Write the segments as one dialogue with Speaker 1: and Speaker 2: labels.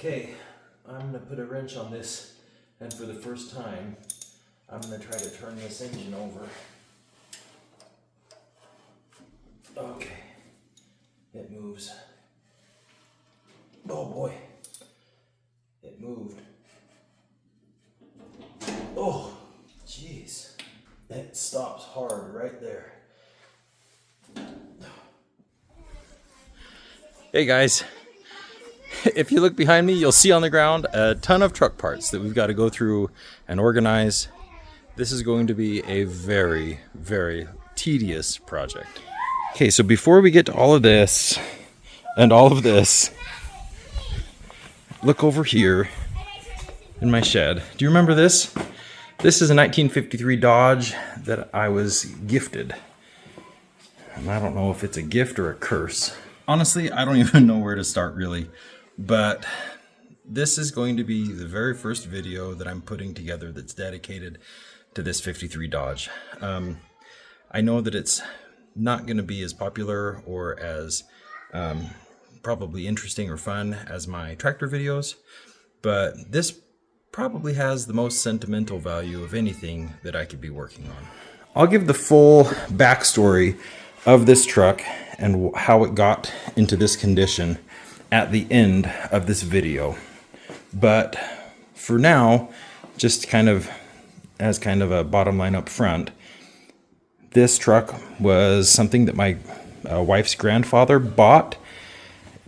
Speaker 1: Okay, I'm going to put a wrench on this, and for the first time, I'm going to try to turn this engine over. Okay, it moves. Oh boy, it moved. Oh, jeez, it stops hard right there. Hey guys, if you look behind me, you'll see on the ground a ton of truck parts that we've got to go through and organize. This is going to be a very, very tedious project. Okay, so before we get to all of this and all of this, look over here in my shed. Do you remember this? This is a 1953 Dodge that I was gifted. And I don't know if it's a gift or a curse. Honestly, I don't even know where to start really. But this is going to be the very first video that I'm putting together that's dedicated to this 53 Dodge. I know that it's not going to be as popular or as probably interesting or fun as my tractor videos, but this probably has the most sentimental value of anything that I could be working on. I'll give the full backstory of this truck and how it got into this condition at the end of this video. But for now, just kind of as kind of a bottom line up front, this truck was something that my wife's grandfather bought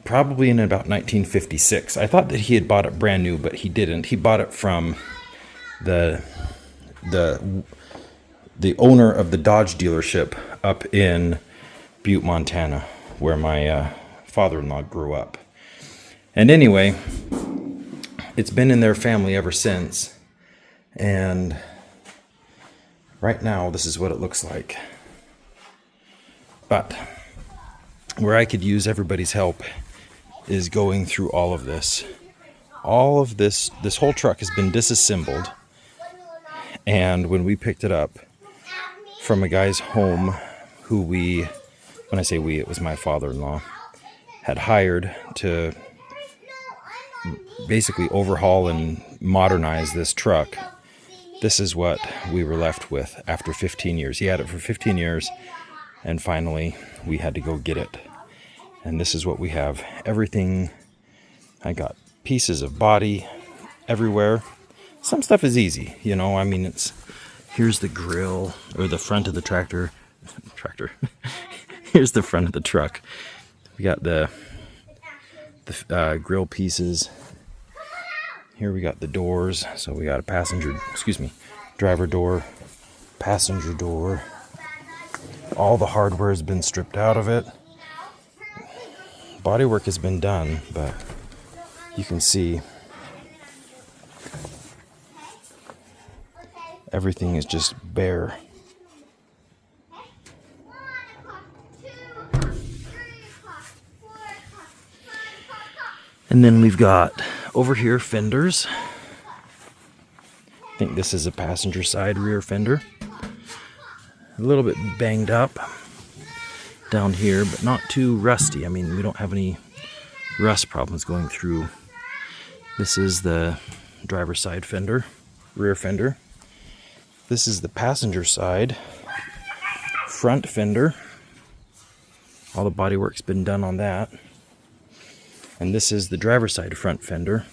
Speaker 1: probably in about 1956. I thought that he had bought it brand new, but he didn't. He bought it from the owner of the Dodge dealership up in Butte, Montana, where my father-in-law grew up. And anyway, it's been in their family ever since. And right now, this is what it looks like. But where I could use everybody's help is going through all of this. All of this whole truck has been disassembled. And when we picked it up from a guy's home who when I say we, it was my father-in-law, had hired to basically overhaul and modernize this truck, this is what we were left with after 15 years. He had it for 15 years, and finally we had to go get it. And this is what we have. Everything, I got pieces of body everywhere. Some stuff is easy, you know, I mean, here's the grill, or the front of the tractor. Here's the front of the truck. We got the grill pieces. Here we got the doors. So we got a driver door, passenger door. All the hardware has been stripped out of it. Bodywork has been done, but you can see everything is just bare. And then we've got over here fenders. I think this is a passenger side rear fender. A little bit banged up down here, but not too rusty. I mean, we don't have any rust problems going through. This is the driver's side fender, rear fender. This is the passenger side front fender. All the bodywork's been done on that. And this is the driver's side front fender.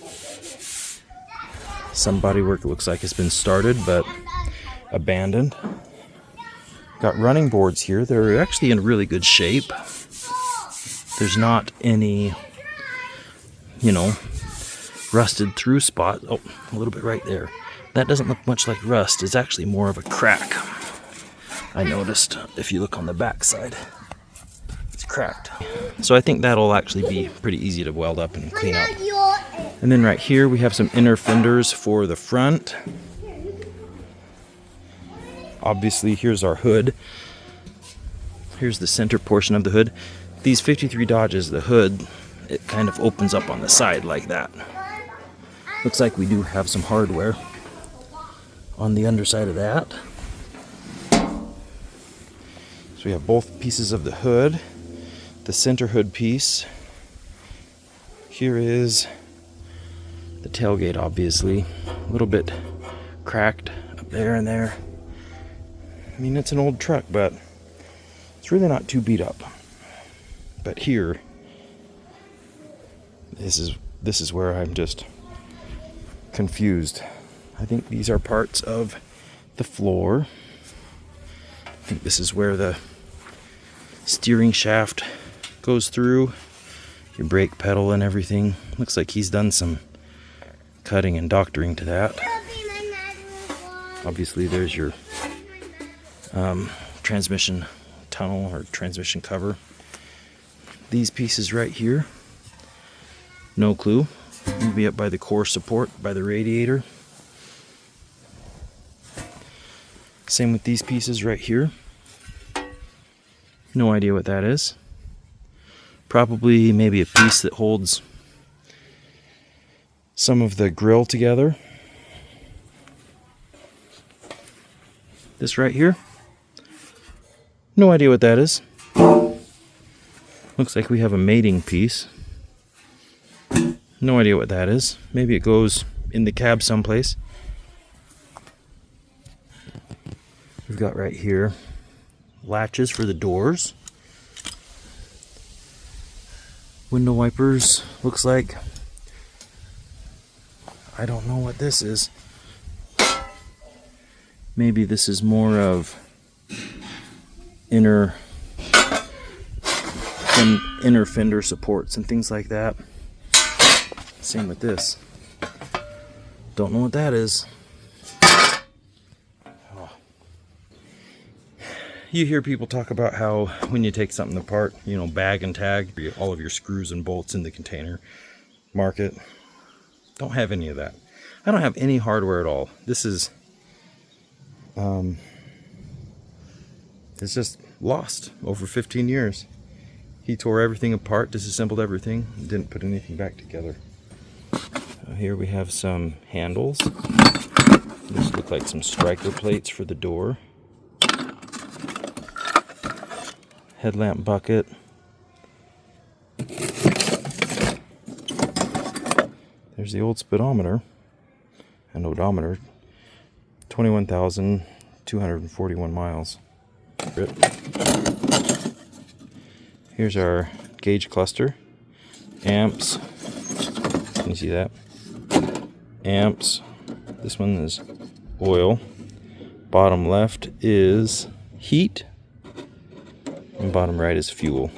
Speaker 1: Some bodywork looks like it's been started but abandoned. Got running boards here. They're actually in really good shape. There's not any, rusted through spot. Oh, a little bit right there. That doesn't look much like rust. It's actually more of a crack. I noticed if you look on the back side. Cracked. So I think that'll actually be pretty easy to weld up and clean up. And then right here we have some inner fenders for the front. Obviously here's our hood. Here's the center portion of the hood. These 53 Dodges, the hood, it kind of opens up on the side like that. Looks like we do have some hardware on the underside of that. So we have both pieces of the hood. The center hood piece. Here is The tailgate, obviously, a little bit cracked up there and there. I mean, it's an old truck, but it's really not too beat up. But here, this is where I'm just confused. I think these are parts of the floor. I think this is where the steering shaft goes through, your brake pedal and everything. Looks like he's done some cutting and doctoring to that. Obviously there's your transmission tunnel or transmission cover. These pieces right here, no clue. Maybe up by the core support, by the radiator. Same with these pieces right here. No idea what that is. Probably maybe a piece that holds some of the grill together. This right here. No idea what that is. Looks like we have a mating piece. No idea what that is. Maybe it goes in the cab someplace. We've got right here latches for the doors. Window wipers, looks like. I don't know what this is. Maybe this is more of inner fender supports and things like that. Same with this. Don't know what that is. Oh. You hear people talk about how when you take something apart, you know, bag and tag all of your screws and bolts in the container, mark it. Don't have any of that. I don't have any hardware at all. This is it's just lost over 15 years. He tore everything apart, disassembled everything, and didn't put anything back together. Here we have some handles. These look like some striker plates for the door. Headlamp bucket. There's the old speedometer and odometer. 21,241 miles. Here's our gauge cluster. Amps. Can you see that? Amps. This one is oil. Bottom left is heat. And bottom right is fuel.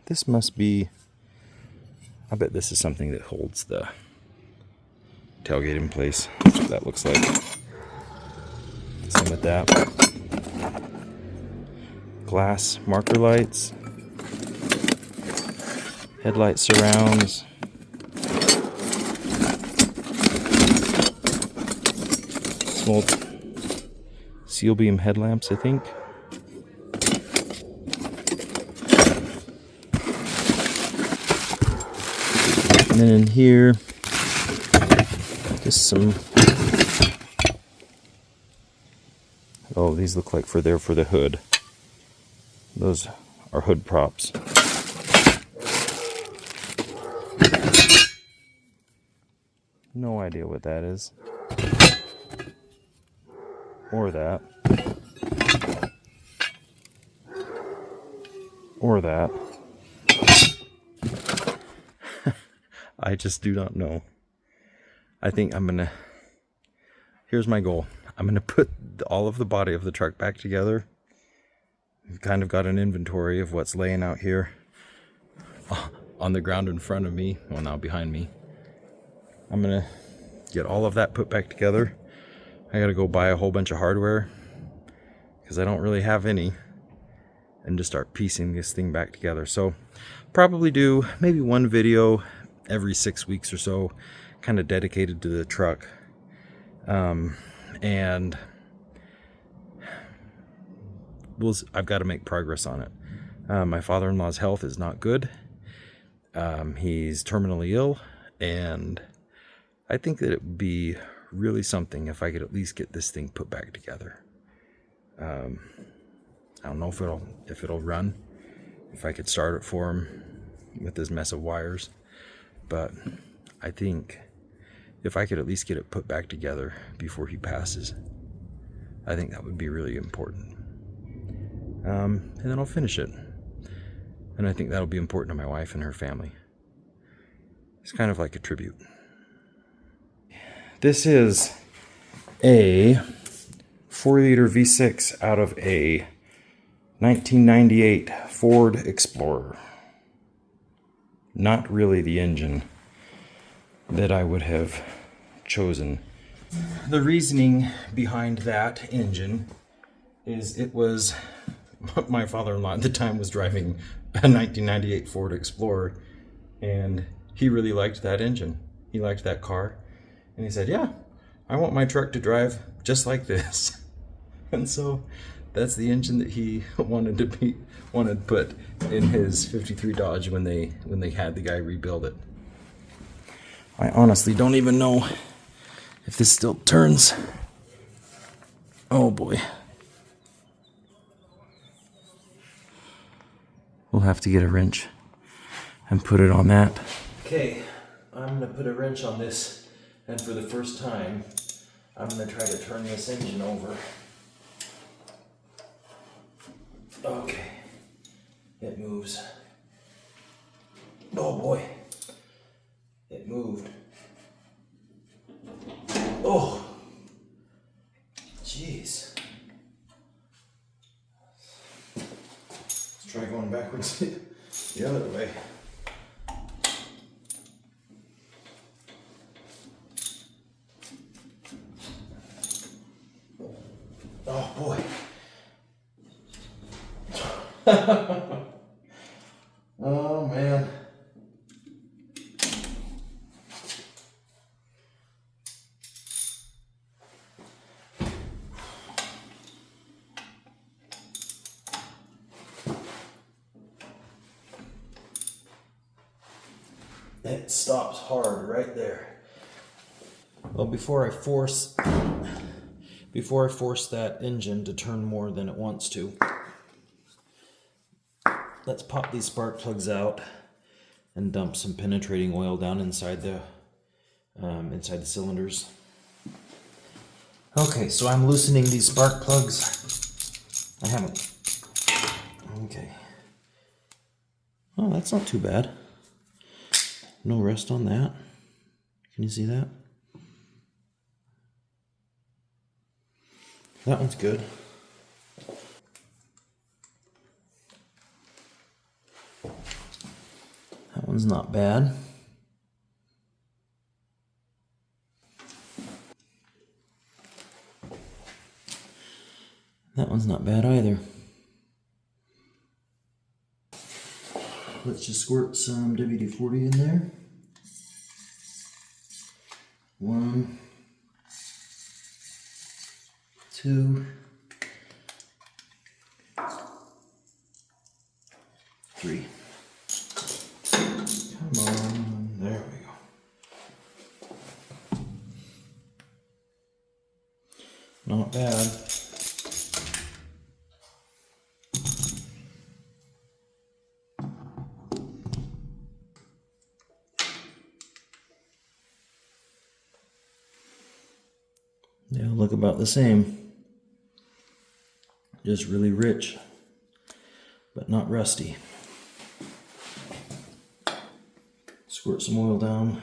Speaker 1: This must be, I bet this is something that holds the tailgate in place. That's what that looks like. Same with that. Glass marker lights. Headlight surrounds. Small seal beam headlamps, I think. And then in here, just some, oh, these look like for the hood. Those are hood props. No idea what that is. Or that. Or that. I just do not know. I think I'm gonna, here's my goal. I'm gonna put all of the body of the truck back together. I've kind of got an inventory of what's laying out here on the ground in front of me, well now behind me. I'm gonna get all of that put back together. I gotta go buy a whole bunch of hardware because I don't really have any, and just start piecing this thing back together. So probably do maybe one video every 6 weeks or so, kind of dedicated to the truck. And I've got to make progress on it. My father-in-law's health is not good. He's terminally ill, and I think that it would be really something if I could at least get this thing put back together. I don't know if it'll run, if I could start it for him with this mess of wires, but I think if I could at least get it put back together before he passes, I think that would be really important. And then I'll finish it. And I think that'll be important to my wife and her family. It's kind of like a tribute. This is a 4-liter V6 out of a 1998 Ford Explorer. Not really the engine that I would have chosen. The reasoning behind that engine is it was my father-in-law at the time was driving a 1998 Ford Explorer, and he really liked that engine. He liked that car, and he said, yeah, I want my truck to drive just like this. And so that's the engine that he wanted to put in his 53 Dodge when they had the guy rebuild it. I honestly don't even know if this still turns. Oh boy. We'll have to get a wrench and put it on that. Okay, I'm gonna put a wrench on this, and for the first time, I'm gonna try to turn this engine over. Okay, it moves. Oh boy, it moved. Oh, jeez. Let's try going backwards the other way. Oh boy. Oh man. It stops hard right there. Well, before I force that engine to turn more than it wants to, let's pop these spark plugs out and dump some penetrating oil down inside the cylinders. Okay, so I'm loosening these spark plugs. I haven't. Okay. Oh, that's not too bad. No rust on that. Can you see that? That one's good. That one's not bad. That one's not bad either. Let's just squirt some WD-40 in there. 1, 2, 3. Come on, there we go. Not bad. They'll look about the same. Just really rich, but not rusty. Squirt some oil down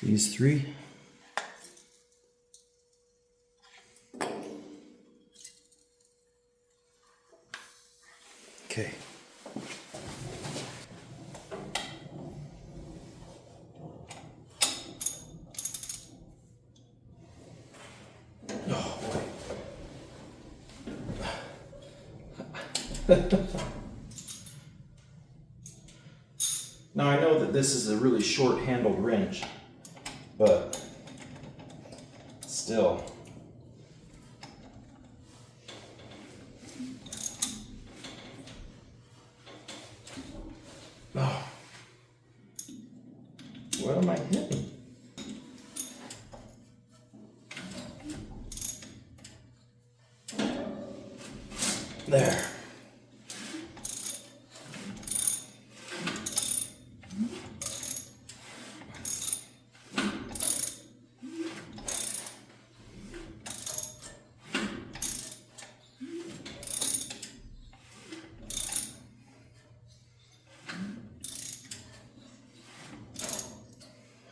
Speaker 1: these 3. Okay. Oh boy. Now I know that this is a really short-handled wrench, but still. Oh. What am I hitting? There.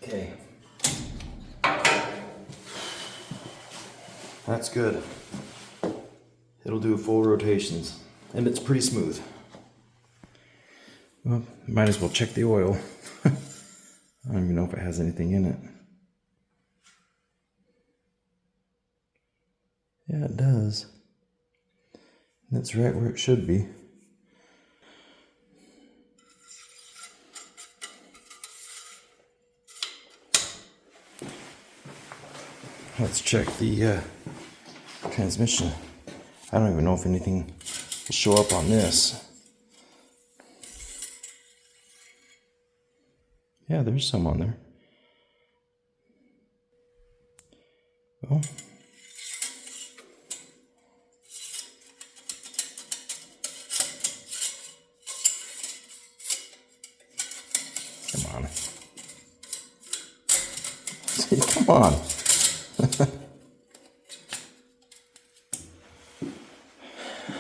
Speaker 1: Okay. That's good. It'll do full rotations, and it's pretty smooth. Well, might as well check the oil. I don't even know if it has anything in it. Yeah, it does. That's right where it should be. Let's check the transmission. I don't even know if anything will show up on this. Yeah, there's some on there. Well, come on. Come on.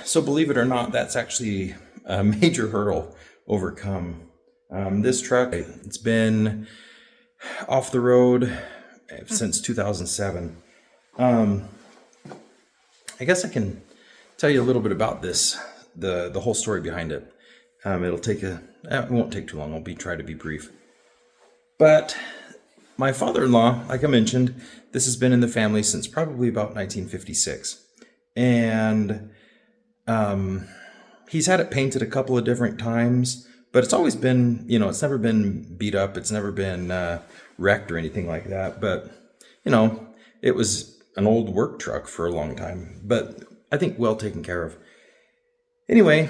Speaker 1: So believe it or not, that's actually a major hurdle overcome. This truck, it's been off the road since 2007. I guess I can tell you a little bit about this, the whole story behind it. It won't take too long. I'll try to be brief. But my father-in-law, like I mentioned, this has been in the family since probably about 1956. And he's had it painted a couple of different times, but it's always been, it's never been beat up. It's never been wrecked or anything like that. But, it was an old work truck for a long time, but I think well taken care of. Anyway,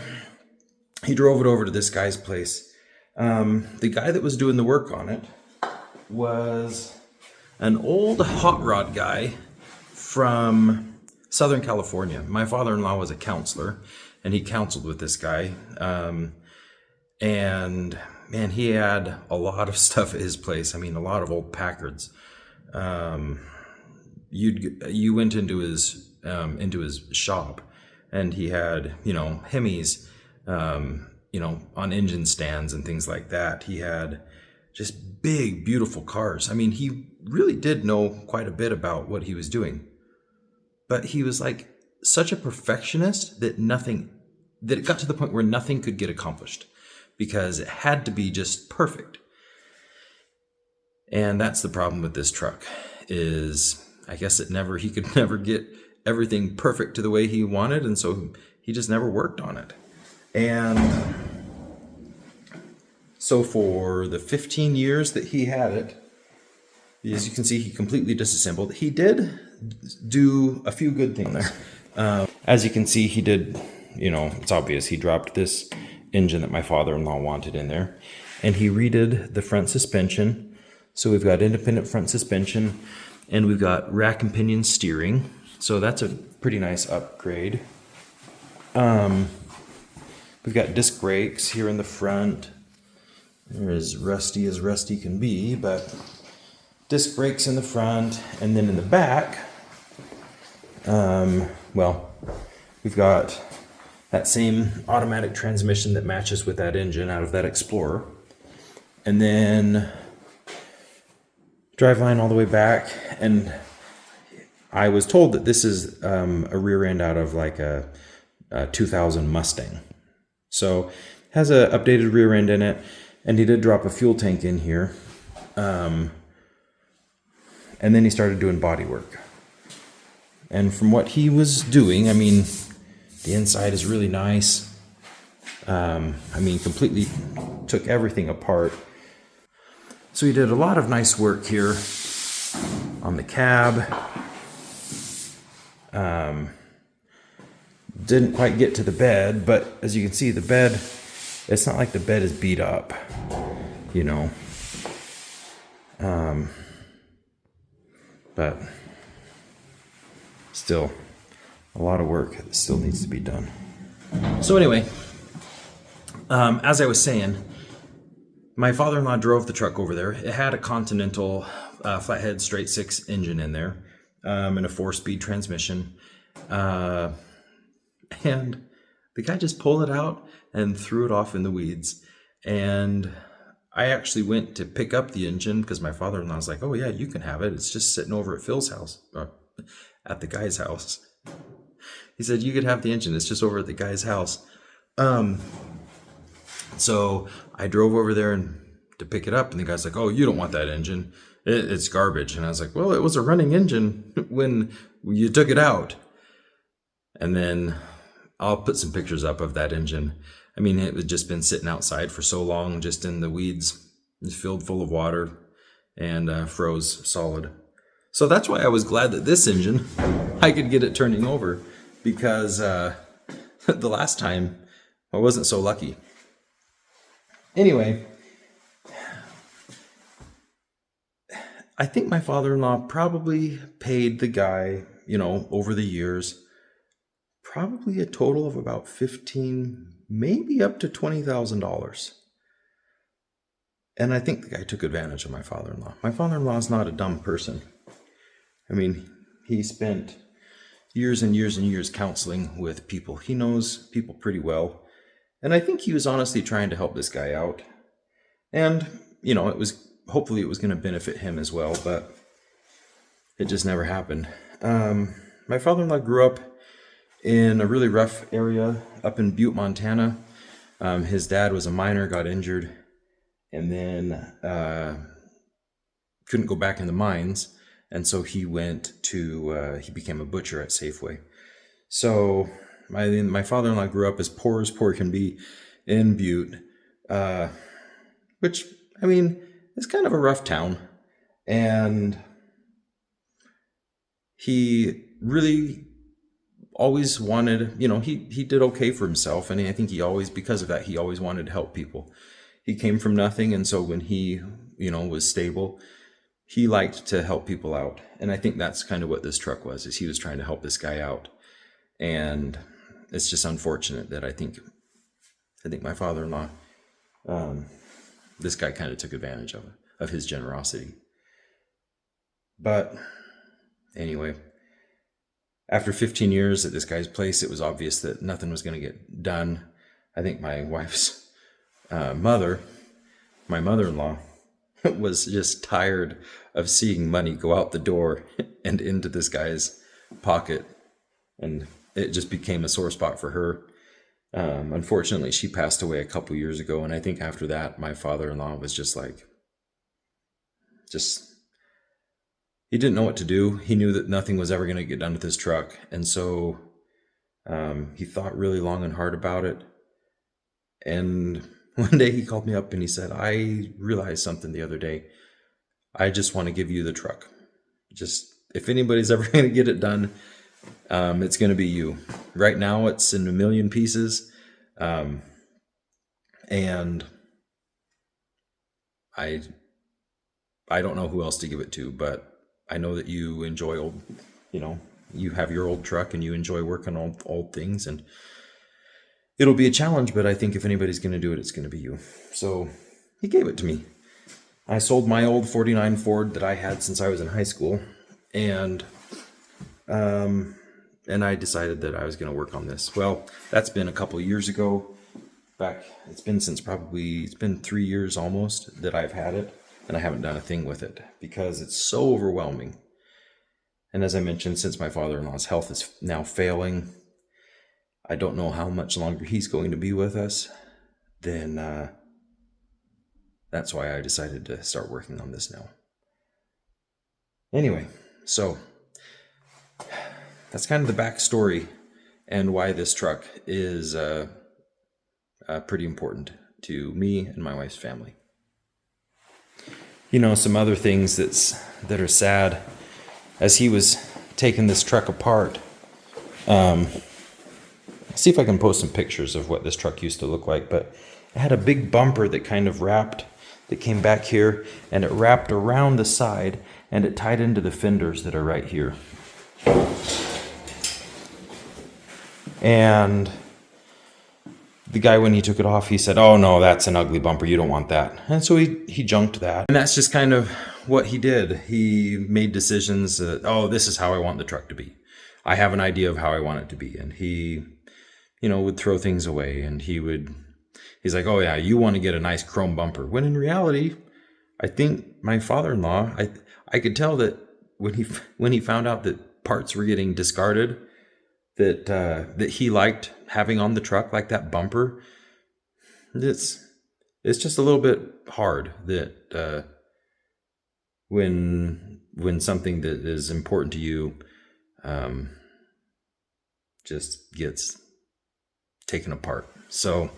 Speaker 1: he drove it over to this guy's place. The guy that was doing the work on it was an old hot rod guy from Southern California. My father-in-law was a counselor, and he counseled with this guy. And man, he had a lot of stuff at his place. I mean, a lot of old Packards. You went into his shop, and he had Hemis, on engine stands and things like that. He had just big, beautiful cars. I mean, he really did know quite a bit about what he was doing. But he was like such a perfectionist that it got to the point where nothing could get accomplished because it had to be just perfect. And that's the problem with this truck is I guess he could never get everything perfect to the way he wanted. And so he just never worked on it. And so for the 15 years that he had it, as you can see, he completely disassembled. He did do a few good things there. As you can see, he did, it's obvious. He dropped this engine that my father-in-law wanted in there. And he redid the front suspension. So we've got independent front suspension. And we've got rack and pinion steering. So that's a pretty nice upgrade. We've got disc brakes here in the front. They're as rusty can be, but disc brakes in the front. And then in the back, we've got that same automatic transmission that matches with that engine out of that Explorer. And then driveline all the way back. And I was told that this is a rear end out of like a 2000 Mustang. So it has an updated rear end in it. And he did drop a fuel tank in here. And then he started doing body work. And from what he was doing, I mean, the inside is really nice. Completely took everything apart. So he did a lot of nice work here on the cab. Didn't quite get to the bed, but as you can see, the bed, it's not like the bed is beat up, but still a lot of work that still needs to be done. So anyway, as I was saying, my father-in-law drove the truck over there. It had a Continental flathead straight six engine in there, and a 4-speed transmission. And the guy just pulled it out and threw it off in the weeds. And I actually went to pick up the engine because my father-in-law was like, "Oh yeah, you can have it. It's just sitting over at Phil's house, or at the guy's house." He said, "You could have the engine. It's just over at the guy's house." So I drove over there to pick it up, and the guy's like, "Oh, you don't want that engine. It's garbage." And I was like, "Well, it was a running engine when you took it out." And then I'll put some pictures up of that engine. I mean, it had just been sitting outside for so long, just in the weeds, just filled full of water, and froze solid. So that's why I was glad that this engine, I could get it turning over, because the last time I wasn't so lucky. Anyway, I think my father-in-law probably paid the guy, over the years, probably a total of about $15,000, maybe up to $20,000. And I think the guy took advantage of my father-in-law. My father-in-law is not a dumb person. I mean, he spent years and years and years counseling with people. He knows people pretty well. And I think he was honestly trying to help this guy out. And, hopefully it was going to benefit him as well, but it just never happened. My father-in-law grew up in a really rough area up in Butte, Montana. His dad was a miner, got injured, and then couldn't go back in the mines. And so he he became a butcher at Safeway. So my father-in-law grew up as poor can be in Butte, which, I mean, is kind of a rough town. And he really always wanted, he did okay for himself. And I think because of that, he always wanted to help people. He came from nothing. And so when he, was stable, he liked to help people out. And I think that's kind of what this truck was, is he was trying to help this guy out. And it's just unfortunate that I think my father-in-law, this guy kind of took advantage of his generosity. But anyway, after 15 years at this guy's place, it was obvious that nothing was going to get done. I think my wife's my mother-in-law, was just tired of seeing money go out the door and into this guy's pocket. And it just became a sore spot for her. Unfortunately, she passed away a couple years ago. And I think after that, my father-in-law was he didn't know what to do. He knew that nothing was ever going to get done with his truck. And so he thought really long and hard about it. And one day he called me up and he said, "I realized something the other day. I just want to give you the truck. Just, if anybody's ever going to get it done, it's going to be you. Right now it's in a million pieces. And I don't know who else to give it to, but I know that you enjoy you have your old truck and you enjoy working on old things, and it'll be a challenge, but I think if anybody's going to do it, it's going to be you." So he gave it to me. I sold my old 49 Ford that I had since I was in high school, and I decided that I was going to work on this. Well, that's been a couple of years ago. It's been 3 years almost that I've had it, and I haven't done a thing with it because it's so overwhelming. And as I mentioned, since my father-in-law's health is now failing, I don't know how much longer he's going to be with us, then that's why I decided to start working on this now. Anyway, so that's kind of the backstory and why this truck is pretty important to me and my wife's family. Some other things that are sad. As he was taking this truck apart, see if I can post some pictures of what this truck used to look like, but it had a big bumper that kind of that came back here, and it wrapped around the side, and it tied into the fenders that are right here. And the guy, when he took it off, he said, "Oh no, that's an ugly bumper. You don't want that." And so he junked that. And that's just kind of what he did. He made decisions that, oh, this is how I want the truck to be. I have an idea of how I want it to be. And he, would throw things away, and he's like, "Oh yeah, you want to get a nice chrome bumper." When in reality, I think my father-in-law, I could tell that when he found out that parts were getting discarded, that he liked having on the truck, like that bumper. It's just a little bit hard that when something that is important to you just gets taken apart. So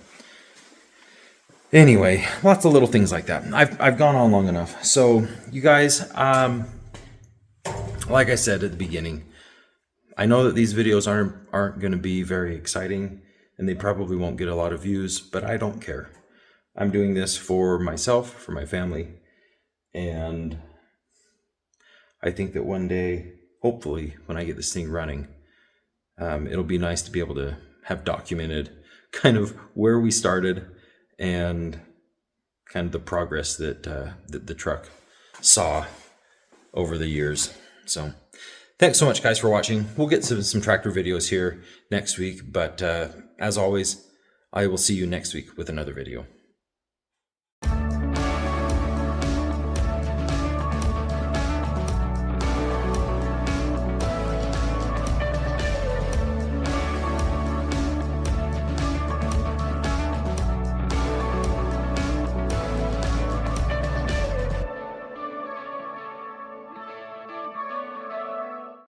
Speaker 1: anyway, lots of little things like that. I've gone on long enough. So you guys, like I said at the beginning, I know that these videos aren't going to be very exciting, and they probably won't get a lot of views, but I don't care. I'm doing this for myself, for my family, and I think that one day, hopefully, when I get this thing running, it'll be nice to be able to have documented kind of where we started and kind of the progress that the truck saw over the years. So thanks so much, guys, for watching. We'll get some tractor videos here next week, but as always, I will see you next week with another video.